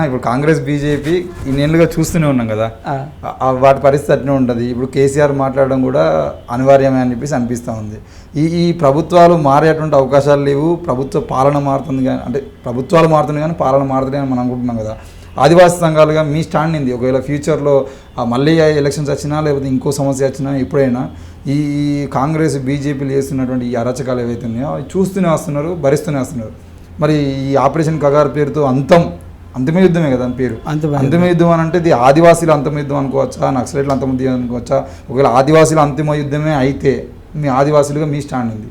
ఇప్పుడు కాంగ్రెస్ బీజేపీ ఇన్నేళ్ళుగా చూస్తూనే ఉన్నాం కదా, వాటి పరిస్థితి అట్నే ఉంటుంది. ఇప్పుడు కేసీఆర్ మాట్లాడడం కూడా అనివార్యమే అని చెప్పేసి అనిపిస్తూ ఉంది. ఈ ప్రభుత్వాలు మారేటువంటి అవకాశాలు లేవు, ప్రభుత్వ పాలన మారుతుంది కానీ, అంటే ప్రభుత్వాలు మారుతుంది కానీ పాలన మారుతుంది అని మనం అనుకుంటున్నాం కదా. ఆదివాసీ సంఘాలుగా మీ స్టాండ్ ఏంది? ఒకవేళ ఫ్యూచర్లో మళ్ళీ ఎలక్షన్స్ వచ్చినా లేకపోతే ఇంకో సమస్య వచ్చినా ఎప్పుడైనా ఈ కాంగ్రెస్ బీజేపీలు చేస్తున్నటువంటి ఈ అరాచకాలు ఏవైతే ఉన్నాయో అవి చూస్తూనే వస్తున్నారు, భరిస్తూనే వస్తున్నారు. మరి ఈ ఆపరేషన్ కగారు పేరుతో అంతిమ యుద్ధమే కదా అని పేరు. అంతిమ యుద్ధం అని అంటే ఇది ఆదివాసీలు అంతిమ యుద్ధం అనుకోవచ్చా, నక్సలైట్లు అంతిమ యుద్ధం అనుకోవచ్చా? ఒకవేళ ఆదివాసీలు అంతిమ యుద్ధమే అయితే మీ ఆదివాసీలుగా మీ స్టాండ్ ఉంది?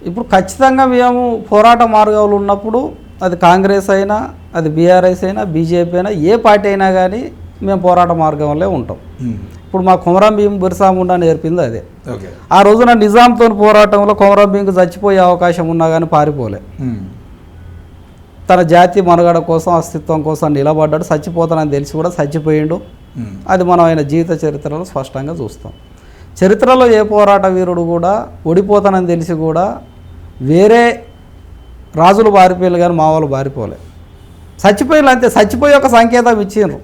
ఇప్పుడు ఖచ్చితంగా మేము పోరాట మార్గాలు ఉన్నప్పుడు అది కాంగ్రెస్ అయినా, అది బీఆర్ఎస్ అయినా, బీజేపీ అయినా, ఏ పార్టీ అయినా కానీ మేము పోరాట మార్గంలో ఉంటాం. ఇప్పుడు మా కొమరం భీం బిర్సా ముండా నేర్పింది అదే. ఆ రోజున నిజాంతో పోరాటంలో కొమరం భీంకు చచ్చిపోయే అవకాశం ఉన్నా కానీ పారిపోలే. తన జాతి మనుగడ కోసం, అస్తిత్వం కోసం నిలబడ్డాడు. చచ్చిపోతానని తెలిసి కూడా చచ్చిపోయిండు. అది మనం ఆయన జీవిత చరిత్రలో స్పష్టంగా చూస్తాం. చరిత్రలో ఏ పోరాట వీరుడు కూడా ఓడిపోతానని తెలిసి కూడా వేరే రాజులు బారిపోయారు కానీ మా వాళ్ళు బారిపోలే. చచ్చిపోయిన అంతే, చచ్చిపోయి ఒక సంకేతం ఇచ్చిండ్రు,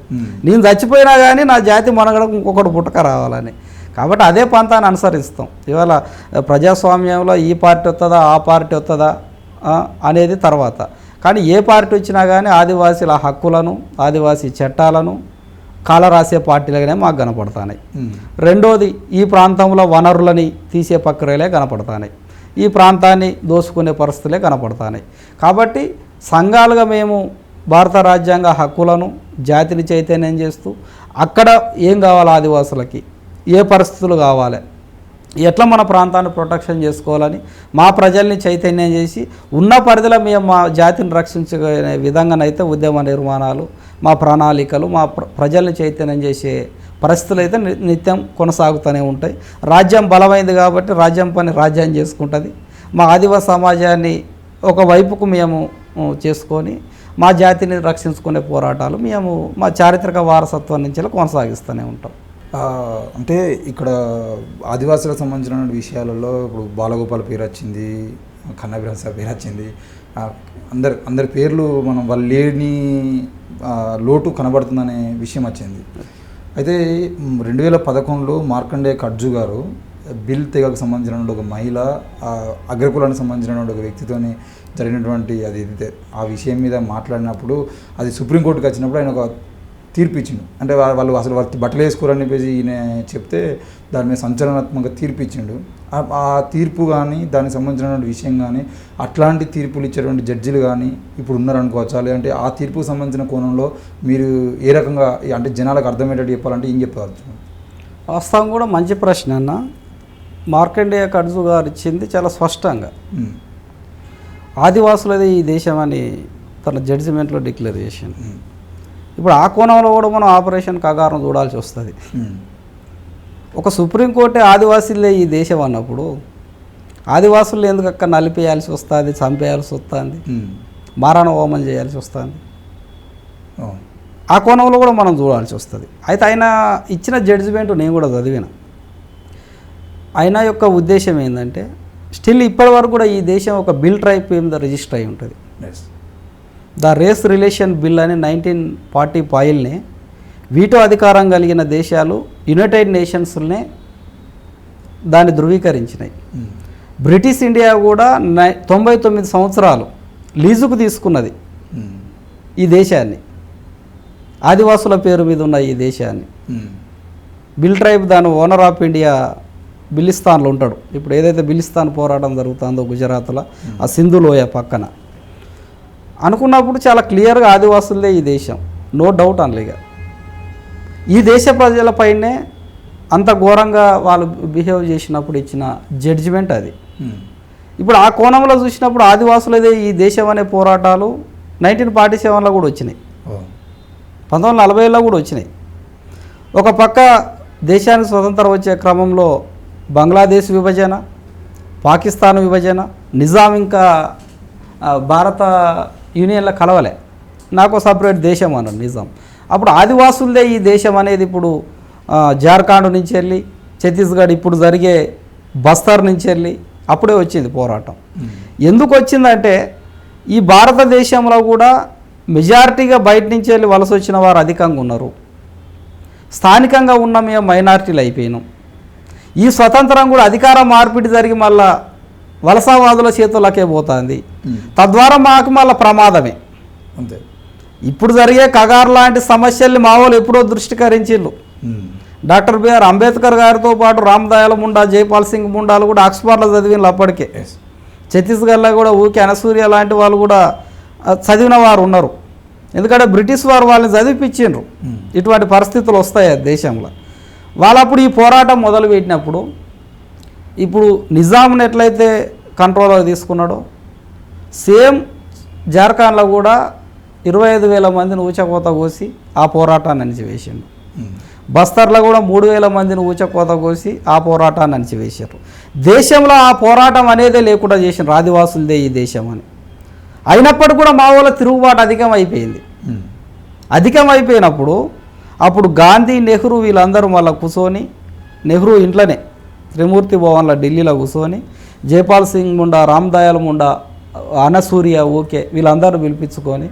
నేను చచ్చిపోయినా కానీ నా జాతి మనగడకు ఇంకొకటి పుట్టక రావాలని. కాబట్టి అదే పంతాన్ని అనుసరిస్తాం. ఇవాళ ప్రజాస్వామ్యంలో ఈ పార్టీ వస్తుందా, ఆ పార్టీ వస్తుందా అనేది తర్వాత. కానీ ఏ పార్టీ వచ్చినా కానీ ఆదివాసీల హక్కులను, ఆదివాసీ చట్టాలను కాలరాసే పార్టీలుగానే మాకు కనపడుతున్నాయి. రెండోది, ఈ ప్రాంతంలో వనరులని తీసే ప్రక్రియలే కనపడుతున్నాయి, ఈ ప్రాంతాన్ని దోసుకునే పరిస్థితులే కనపడుతున్నాయి. కాబట్టి సంఘాలుగా మేము భారత రాజ్యాంగ హక్కులను, జాతిని చైతన్యం చేస్తూ అక్కడ ఏం కావాలి, ఆదివాసులకి ఏ పరిస్థితులు కావాలి, ఎట్లా మన ప్రాంతాన్ని ప్రొటెక్షన్ చేసుకోవాలని మా ప్రజల్ని చైతన్యం చేసి ఉన్న పరిధిలో మేము మా జాతిని రక్షించుకునే విధంగానైతే ఉద్యమ నిర్మాణాలు, మా ప్రణాళికలు, మా ప్రజల్ని చైతన్యం చేసే పరిస్థితులు అయితే నిత్యం కొనసాగుతూనే ఉంటాయి. రాజ్యం బలమైంది కాబట్టి రాజ్యం పని రాజ్యం చేసుకుంటుంది. మా ఆదివాసీ సమాజాన్ని ఒకవైపుకు మేము చేసుకొని మా జాతిని రక్షించుకునే పోరాటాలు మేము మా చారిత్రక వారసత్వం నుంచి కొనసాగిస్తూనే ఉంటాం. అంటే ఇక్కడ ఆదివాసులకు సంబంధించిన విషయాలలో ఇప్పుడు బాలగోపాల్ పేరు వచ్చింది, కన్నబిరాస పేరు వచ్చింది, అందరి పేర్లు మనం వాళ్ళు లేని లోటు కనబడుతుందనే విషయం వచ్చింది. అయితే 2011లో మార్కండే కడ్జు గారు బిల్ తెగకు సంబంధించిన ఒక మహిళ, అగ్రకులానికి సంబంధించిన ఒక వ్యక్తితోని జరిగినటువంటి అది ఆ విషయం మీద మాట్లాడినప్పుడు అది సుప్రీంకోర్టుకి వచ్చినప్పుడు ఆయన ఒక తీర్పు ఇచ్చిండు. అంటే వాళ్ళు అసలు బట్టలు వేసుకోరని చెప్పేసి ఈయన చెప్తే దాని మీద సంచలనాత్మక తీర్పు ఇచ్చిండు. ఆ తీర్పు కానీ దానికి సంబంధించినటువంటి విషయం కానీ అట్లాంటి తీర్పులు ఇచ్చేటువంటి జడ్జిలు కానీ ఇప్పుడు ఉన్నారనుకోవచ్చా? లేదంటే ఆ తీర్పుకు సంబంధించిన కోణంలో మీరు ఏ రకంగా, అంటే జనాలకు అర్థమయ్యేటట్టు చెప్పాలంటే ఏం చెప్పవచ్చు? వాస్తవం కూడా మంచి ప్రశ్న అన్న. మార్కండేయ కడ్జు గారు ఇచ్చింది చాలా స్పష్టంగా ఆదివాసులది ఈ దేశం అని తన జడ్జిమెంట్లో డిక్లేర్ చేసింది. ఇప్పుడు ఆ కోణంలో కూడా మనం ఆపరేషన్ కగారం చూడాల్సి వస్తుంది. ఒక సుప్రీంకోర్టే ఆదివాసీలే ఈ దేశం అన్నప్పుడు ఆదివాసులు ఎందుకు అక్కడ నలిపేయాల్సి వస్తుంది, చంపేయాల్సి వస్తుంది, మారణ హోమం చేయాల్సి వస్తుంది? ఆ కోణంలో కూడా మనం చూడాల్సి వస్తుంది. అయితే ఆయన ఇచ్చిన జడ్జిమెంట్ నేను కూడా చదివిన. ఆయన యొక్క ఉద్దేశం ఏంటంటే స్టిల్ ఇప్పటి వరకు కూడా ఈ దేశం ఒక బిల్ టైప్ మీద రిజిస్టర్ అయి ఉంటుంది. ద రేస్ రిలేషన్ బిల్ అని 1940 వీటో అధికారం కలిగిన దేశాలు యునైటెడ్ నేషన్స్నే దాన్ని ధృవీకరించినాయి. బ్రిటిష్ ఇండియా కూడా 99 సంవత్సరాలు లీజుకు తీసుకున్నది ఈ దేశాన్ని, ఆదివాసుల పేరు మీద ఉన్న ఈ దేశాన్ని. బిల్ ట్రైబ్ దాని ఓనర్ ఆఫ్ ఇండియా బిలిస్తాన్లో ఉంటాడు. ఇప్పుడు ఏదైతే బిలిస్తాన్ పోరాటం జరుగుతుందో గుజరాత్లో ఆ సింధు లోయ పక్కన అనుకున్నప్పుడు చాలా క్లియర్గా ఆదివాసులదే ఈ దేశం, నో డౌట్ అనలేగా. ఈ దేశ ప్రజలపైనే అంత ఘోరంగా వాళ్ళు బిహేవ్ చేసినప్పుడు ఇచ్చిన జడ్జిమెంట్ అది. ఇప్పుడు ఆ కోణంలో చూసినప్పుడు ఆదివాసులదే ఈ దేశం అనే పోరాటాలు 1947లో కూడా వచ్చినాయి, 1940లో కూడా వచ్చినాయి. ఒక పక్క దేశానికి స్వతంత్రం వచ్చే క్రమంలో బంగ్లాదేశ్ విభజన, పాకిస్తాన్ విభజన, నిజాం ఇంకా భారత యూనియన్లో కలవలే, నాకు సపరేట్ దేశం అన్నాడు నిజాం. అప్పుడు ఆదివాసులదే ఈ దేశం అనేది ఇప్పుడు జార్ఖండ్ నుంచి వెళ్ళి ఛత్తీస్గఢ్, ఇప్పుడు జరిగే బస్తర్ నుంచి వెళ్ళి అప్పుడే వచ్చింది పోరాటం. ఎందుకు వచ్చిందంటే ఈ భారతదేశంలో కూడా మెజారిటీగా బయట నుంచి వెళ్ళి వలస వచ్చిన వారు అధికంగా ఉన్నారు. స్థానికంగా ఉన్న మేము మైనారిటీలు అయిపోయినాం. ఈ స్వతంత్రం కూడా అధికార మార్పిడి జరిగి మళ్ళా వలసవాదుల చేతులకే పోతుంది. తద్వారా మాకు మళ్ళీ ప్రమాదమే. అంతే. ఇప్పుడు జరిగే కగారు లాంటి సమస్యల్ని మా వాళ్ళు ఎప్పుడో దృష్టికరించిళ్ళు. డాక్టర్ బిఆర్ అంబేద్కర్ గారితో పాటు రామదయాల ముండా, జైపాల్ సింగ్ ముండాలు కూడా ఆక్స్ఫర్డ్లో చదివిన అప్పటికే. ఛత్తీస్గఢ్లో కూడా ఊకే అనసూయ లాంటి వాళ్ళు కూడా చదివిన వారు ఉన్నారు. ఎందుకంటే బ్రిటిష్ వారు వాళ్ళని చదివిపించిండ్రు. ఇటువంటి పరిస్థితులు వస్తాయి దేశంలో. వాళ్ళప్పుడు ఈ పోరాటం మొదలుపెట్టినప్పుడు ఇప్పుడు నిజాంని ఎట్లయితే కంట్రోల్లో తీసుకున్నాడో సేమ్ జార్ఖండ్లో కూడా 25,000 మందిని ఊచకోత కోసి ఆ పోరాటాన్ని అణిచివేసిండు. బస్తర్లో కూడా 3,000 మందిని ఊచకోత కోసి ఆ పోరాటాన్ని అణిచివేశారు. దేశంలో ఆ పోరాటం అనేదే లేకుండా చేసిండ్రు, ఆదివాసులదే ఈ దేశం అని. అయినప్పటికీ కూడా మా వాళ్ళ తిరుగుబాటు అధికమైపోయింది. అధికమైపోయినప్పుడు అప్పుడు గాంధీ, నెహ్రూ వీళ్ళందరూ మళ్ళీ కూర్చొని, నెహ్రూ ఇంట్లోనే త్రిమూర్తి భవన్లో ఢిల్లీలో కూర్చొని జైపాల్ సింగ్ ముండా, రామదయాల ముండా, అనసూయ ఓకే వీళ్ళందరూ పిలిపించుకొని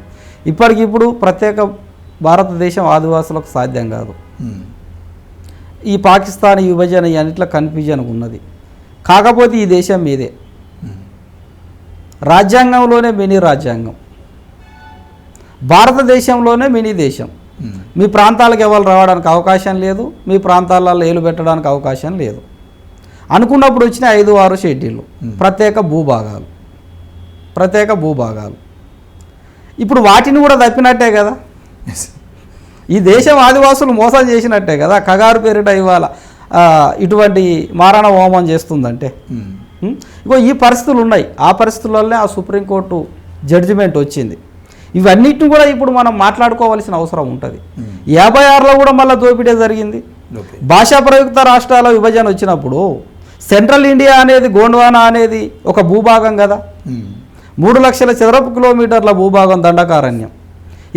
ఇప్పటికిప్పుడు ప్రత్యేక భారతదేశం ఆదివాసులకు సాధ్యం కాదు. ఈ పాకిస్తాన్ విభజన అన్నిట్లో కన్ఫ్యూజన్ ఉన్నది. కాకపోతే ఈ దేశం మీదే, రాజ్యాంగంలోనే మినీ రాజ్యాంగం, భారతదేశంలోనే మినీ దేశం. మీ ప్రాంతాలకు ఎవరు రావడానికి అవకాశం లేదు, మీ ప్రాంతాలలో ఏలు పెట్టడానికి అవకాశం లేదు. అనుకున్నప్పుడు వచ్చిన 5-6 షెడ్యూళ్ళు, ప్రత్యేక భూభాగాలు. ఇప్పుడు వాటిని కూడా తప్పినట్టే కదా. ఈ దేశం ఆదివాసులు మోసం చేసినట్టే కదా. కగారు పేరిట ఇవాళ ఇటువంటి మారణ హోమం చేస్తుందంటే ఇగో ఈ పరిస్థితులు ఉన్నాయి. ఆ పరిస్థితుల్లోనే ఆ సుప్రీంకోర్టు జడ్జిమెంట్ వచ్చింది. ఇవన్నిటిని కూడా ఇప్పుడు మనం మాట్లాడుకోవాల్సిన అవసరం ఉంటుంది. 56లో కూడా మళ్ళీ దోపిడీ జరిగింది. భాషా ప్రయుక్త రాష్ట్రాల విభజన వచ్చినప్పుడు సెంట్రల్ ఇండియా అనేది, గోండ్వానా అనేది ఒక భూభాగం కదా. 3 లక్షల చదరపు కిలోమీటర్ల భూభాగం దండకారణ్యం.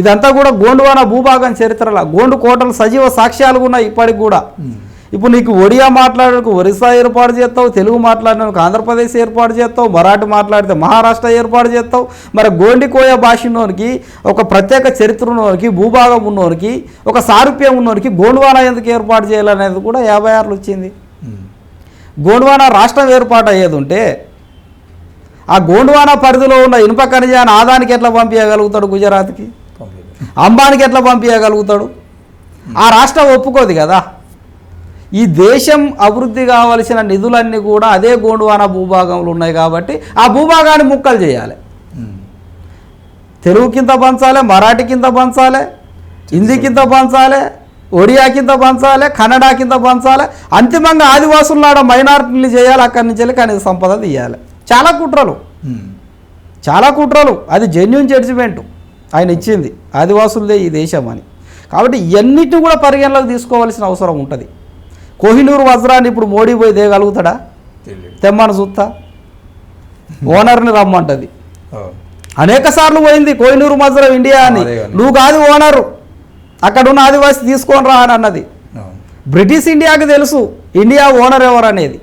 ఇదంతా కూడా గోండ్వానా భూభాగం చరిత్రలో గోండు కోటలు సజీవ సాక్ష్యాలు ఉన్నాయి ఇప్పటికి కూడా. ఇప్పుడు నీకు ఒడియా మాట్లాడడానికి ఒరిస్సా ఏర్పాటు చేస్తావు, తెలుగు మాట్లాడడానికి ఆంధ్రప్రదేశ్ ఏర్పాటు చేస్తావు, మరాఠీ మాట్లాడితే మహారాష్ట్ర ఏర్పాటు చేస్తావు. మరి గోండి కోయ భాష ఉన్నోనికి, ఒక ప్రత్యేక చరిత్ర ఉన్నోనికి, భూభాగం ఉన్నోనికి, ఒక సారూప్యం ఉన్నోనికి గోండ్వానా ఎందుకు ఏర్పాటు చేయాలనేది కూడా 56లో వచ్చింది. గోండ్వానా రాష్ట్రం ఏర్పాటు అయ్యేది ఉంటే ఆ గోండ్వానా పరిధిలో ఉన్న ఇనుప ఖనిజాన్ని ఆదానికి ఎట్లా పంపించగలుగుతాడు? గుజరాత్కి, అంబానికి ఎట్లా పంపించగలుగుతాడు? ఆ రాష్ట్రం ఒప్పుకోదు కదా. ఈ దేశం అభివృద్ధి కావలసిన నిధులన్నీ కూడా అదే గోండ్వానా భూభాగంలో ఉన్నాయి కాబట్టి ఆ భూభాగాన్ని ముక్కలు చేయాలి. తెలుగు కింద పంచాలి, మరాఠీ కింద పంచాలి, హిందీ కింద పంచాలి, ఒడియా కింద పంచాలి, కన్నడ కింద పంచాలి. అంతిమంగా ఆదివాసులాడ మైనారిటీలు చేయాలి. అక్కడి నుంచి వెళ్ళి ఖనిజ సంపద తీయాలి. చాలా కుట్రలు. అది జెన్యూన్ జడ్జిమెంటు ఆయన ఇచ్చింది, ఆదివాసులదే ఈ దేశం అని. కాబట్టి ఇవన్నిటిని కూడా పరిగణలోకి తీసుకోవాల్సిన అవసరం ఉంటుంది. కోహినూరు వజ్రాన్ని ఇప్పుడు మోడీ పోయి దేగలుగుతాడా? తెమ్మని చూస్తా, ఓనర్ని రమ్మంటది. అనేక సార్లు పోయింది కోహినూరు వజ్రం ఇండియా అని. నువ్వు కాదు ఓనరు, అక్కడున్న ఆదివాసి తీసుకొని రా అని అన్నది. బ్రిటిష్ ఇండియాకి తెలుసు ఇండియా ఓనర్ ఎవరు అనేది.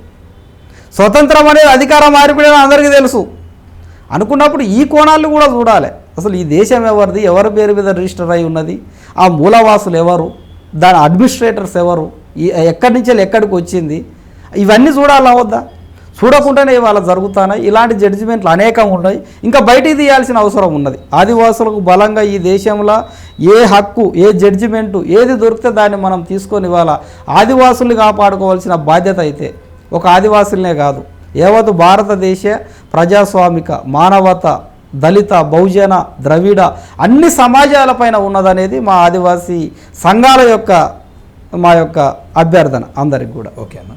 స్వతంత్రం అనేది అధికార మార్పిడి అందరికీ తెలుసు. అనుకున్నప్పుడు ఈ కోణాలను కూడా చూడాలి. అసలు ఈ దేశం ఎవరిది, ఎవరి పేరు మీద రిజిస్టర్ అయి ఉన్నది, ఆ మూలవాసులు ఎవరు, దాని అడ్మినిస్ట్రేటర్స్ ఎవరు, ఎక్కడి నుంచి ఎక్కడికి వచ్చింది, ఇవన్నీ చూడాలా వద్దా? చూడకుండానే ఇవాళ జరుగుతున్నాయి. ఇలాంటి జడ్జిమెంట్లు అనేకం ఉన్నాయి. ఇంకా బయటికి తీయాల్సిన అవసరం ఉన్నది. ఆదివాసులకు బలంగా ఈ దేశంలో ఏ హక్కు, ఏ జడ్జిమెంటు ఏది దొరికితే దాన్ని మనం తీసుకొని ఇవాళ ఆదివాసుల్ని కాపాడుకోవాల్సిన బాధ్యత అయితే ఒక ఆదివాసులనే కాదు, యావత్ భారతదేశ ప్రజాస్వామిక, మానవత, దళిత, బహుజన, ద్రవిడ అన్ని సమాజాలపైన ఉన్నదనేది మా ఆదివాసీ సంఘాల యొక్క మా యొక్క అభ్యర్థన అందరికి కూడా. ఓకే అన్న.